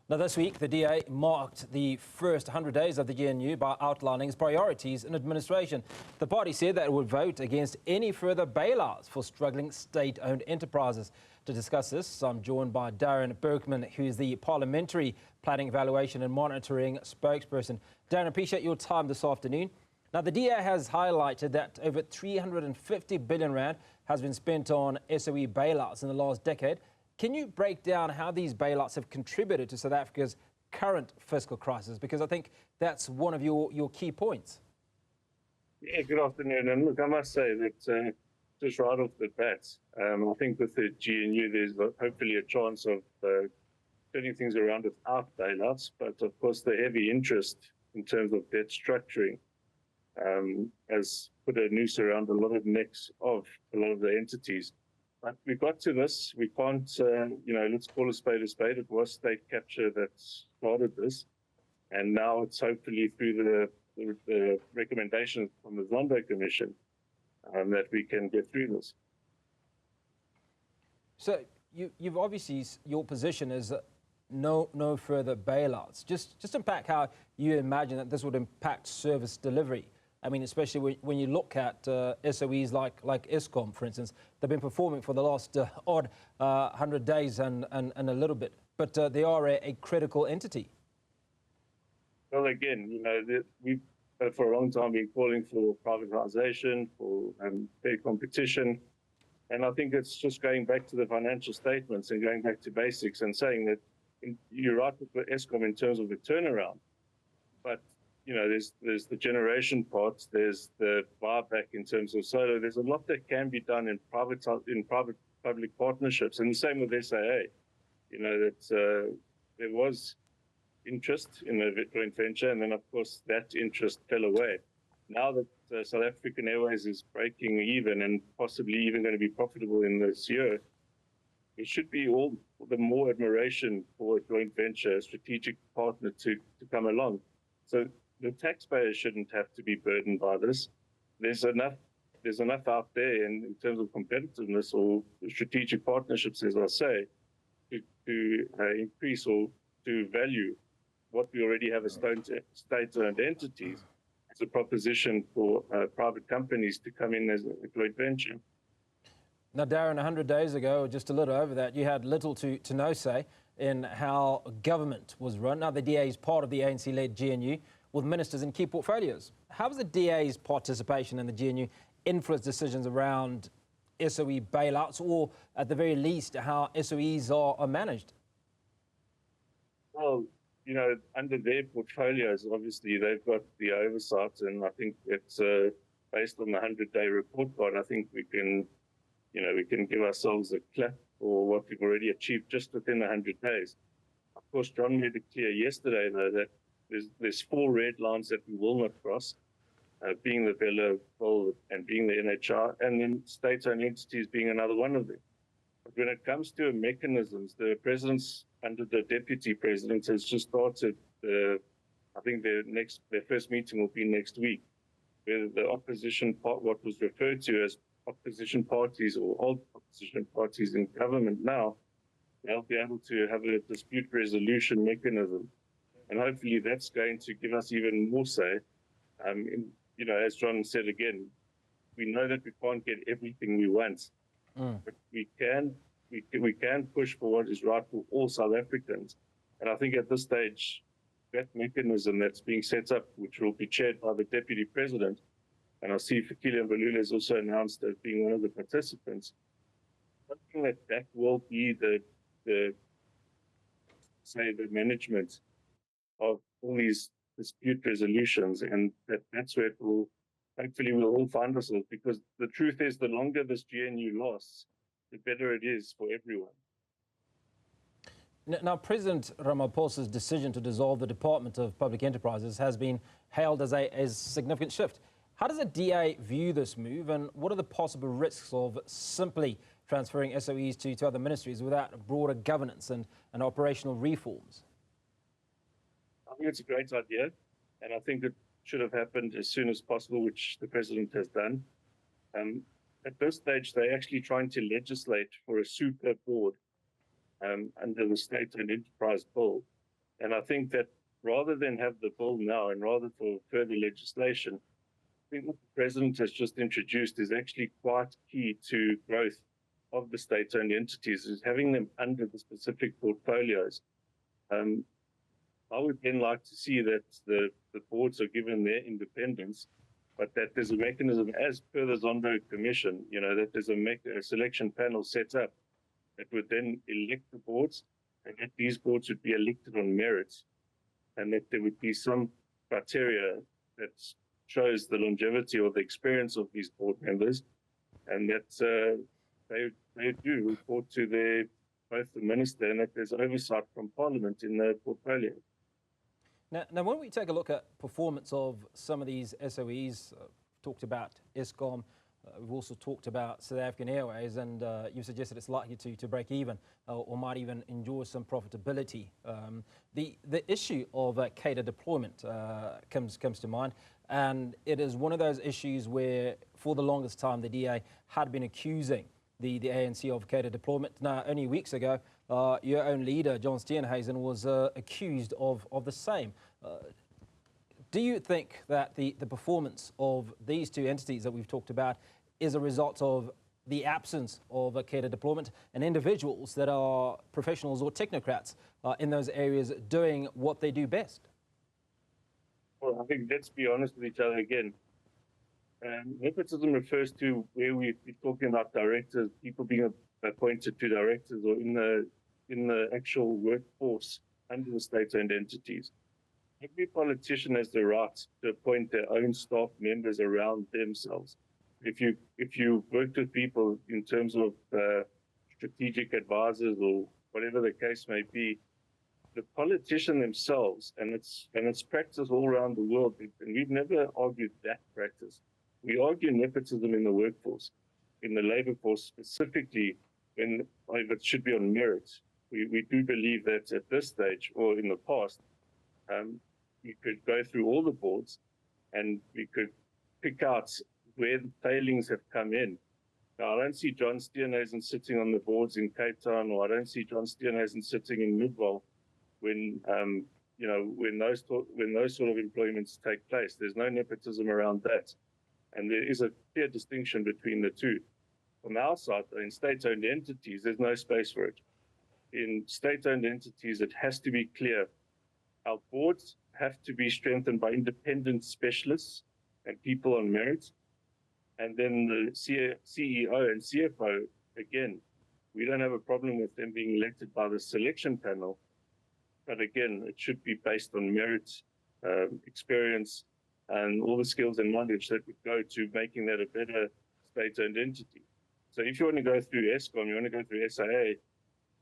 Now, this week, the DA marked the first 100 days of the GNU by outlining its priorities in administration. The party said that it would vote against any further bailouts for struggling state-owned enterprises. To discuss this, I'm joined by Darren Bergman, who is the Parliamentary Planning, Evaluation and Monitoring spokesperson. Darren, appreciate your time this afternoon. Now, the DA has highlighted that over 350 billion rand has been spent on SOE bailouts in the last decade. Can you break down how these bailouts have contributed to South Africa's current fiscal crisis? Because I think that's one of your key points. Yeah, good afternoon. And look, I must say that just right off the bat, I think with the GNU, there's hopefully a chance of turning things around without bailouts. But of course, the heavy interest in terms of debt structuring has put a noose around a lot of necks of a lot of the entities. But we got to this. We can't, let's call a spade a spade. It was state capture that started this. And now it's hopefully through the recommendations from the Zondo Commission that we can get through this. So you've obviously, your position is no further bailouts. Just unpack how you imagine that this would impact service delivery. I mean, especially when you look at SOEs like Eskom, for instance, they've been performing for the last odd 100 days and a little bit, but they are a critical entity. Well, again, we've for a long time been calling for privatization, for fair competition, and I think it's just going back to the financial statements and going back to basics and saying that you're right with Eskom in terms of the turnaround, but there's the generation part, there's the buyback in terms of solar. There's a lot that can be done in private-public partnerships, and the same with SAA. That there was interest in the joint venture, and then of course that interest fell away. Now that South African Airways is breaking even and possibly even going to be profitable in this year, it should be all the more admiration for a joint venture, a strategic partner to come along. So the taxpayers shouldn't have to be burdened by this. There's enough out there in terms of competitiveness or strategic partnerships, as I say, to increase or to value what we already have as state-owned entities as a proposition for private companies to come in as a joint venture. Now, Darren, 100 days ago, or just a little over that, you had little to no say in how government was run. Now, the DA is part of the ANC-led GNU, with ministers in key portfolios. How has the DA's participation in the GNU influenced decisions around SOE bailouts, or at the very least, how SOEs are managed? Well, under their portfolios, obviously, they've got the oversight, and I think it's based on the 100-day report card. I think we can give ourselves a clap for what we've already achieved just within 100 days. Of course, John made it clear yesterday, though, that there's 4 red lines that we will not cross, being the Velo Bill and being the NHR, and then state-owned entities being another one of them. But when it comes to mechanisms, the president's under the deputy president has just started. I think their first meeting will be next week, where the opposition part, what was referred to as opposition parties or old opposition parties in government now, they'll be able to have a dispute resolution mechanism. And hopefully that's going to give us even more say. As John said again, we know that we can't get everything we want, but we can push for what is right for all South Africans. And I think at this stage, that mechanism that's being set up, which will be chaired by the deputy president, and I see Fikile Mbalula has also announced as being one of the participants, I think that will be the management of all these dispute resolutions, and that's where hopefully we'll all find ourselves, because the truth is the longer this GNU lasts, the better it is for everyone. Now, President Ramaphosa's decision to dissolve the Department of Public Enterprises has been hailed as a significant shift. How does the DA view this move, and what are the possible risks of simply transferring SOEs to other ministries without broader governance and operational reforms? I think it's a great idea, and I think it should have happened as soon as possible, which the president has done. At this stage, they're actually trying to legislate for a super board under the State and Enterprise Bill. And I think that rather than have the bill now and rather for further legislation, I think what the President has just introduced is actually quite key to growth of the state-owned entities, is having them under the specific portfolios. I would then like to see that the boards are given their independence, but that there's a mechanism as per the Zondo Commission, that there's a selection panel set up that would then elect the boards, and that these boards would be elected on merit, and that there would be some criteria that shows the longevity or the experience of these board members, and that they do report to both the minister and that there's oversight from Parliament in the portfolio. Now, when we take a look at performance of some of these SOEs, talked about Eskom, we've also talked about South African Airways, and you suggested it's likely to break even or might even enjoy some profitability. The issue of KADA deployment comes to mind, and it is one of those issues where, for the longest time, the DA had been accusing the ANC of KADA deployment. Now, only weeks ago, your own leader, John Steenhuisen, was accused of the same. Do you think that the performance of these two entities that we've talked about is a result of the absence of a KADA deployment and individuals that are professionals or technocrats in those areas doing what they do best? Well, I think let's be honest with each other again. Nepotism refers to where we're talking about directors, people being appointed to directors or in the actual workforce under the state-owned entities. Every politician has the right to appoint their own staff members around themselves. If you worked with people in terms of strategic advisors or whatever the case may be, the politician themselves, and it's practice all around the world, and we've never argued that practice. We argue nepotism in the workforce, in the labor force specifically, when it should be on merit. We do believe that at this stage, or in the past, we could go through all the boards and we could pick out where the failings have come in. Now, I don't see John Steenhuisen sitting on the boards in Cape Town, or I don't see John Steenhuisen sitting in Midwell when those sort of employments take place. There's no nepotism around that. And there is a clear distinction between the two. From our side, in state-owned entities, there's no space for it. In state-owned entities, it has to be clear. Our boards have to be strengthened by independent specialists and people on merit. And then the CEO and CFO, again, we don't have a problem with them being elected by the selection panel. But again, it should be based on merit, experience, and all the skills and knowledge that would go to making that a better state-owned entity. So if you want to go through Eskom, you want to go through SIA,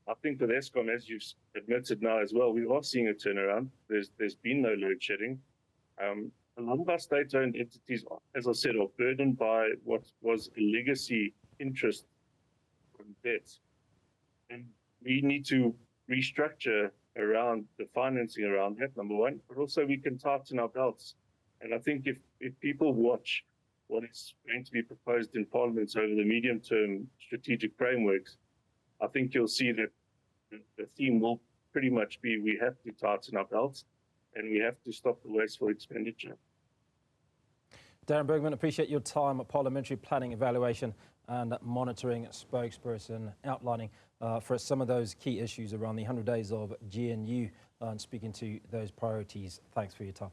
I think with Eskom, as you've admitted now as well, we are seeing a turnaround. There's been no load shedding. A lot of our state-owned entities, as I said, are burdened by what was a legacy interest on debt. And we need to restructure around the financing around that, number one, but also we can tighten our belts. And I think if people watch what is going to be proposed in Parliament over the medium-term strategic frameworks, I think you'll see that the theme will pretty much be we have to tighten our belts and we have to stop the wasteful expenditure. Darren Bergman, appreciate your time at Parliamentary Planning, Evaluation and Monitoring spokesperson, outlining for some of those key issues around the 100 days of GNU and speaking to those priorities. Thanks for your time.